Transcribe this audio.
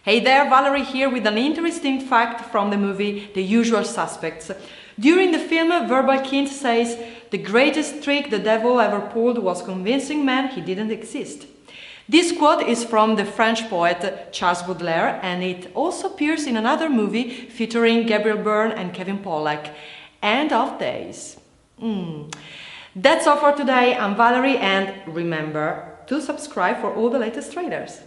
Hey there, Valerie here with an interesting fact from the movie The Usual Suspects. During the film, Verbal Kint says, "The greatest trick the devil ever pulled was convincing men he didn't exist." This quote is from the French poet Charles Baudelaire, and it also appears in another movie featuring Gabriel Byrne and Kevin Pollak, End of Days. That's all for today. I'm Valerie, and remember to subscribe for all the latest trailers.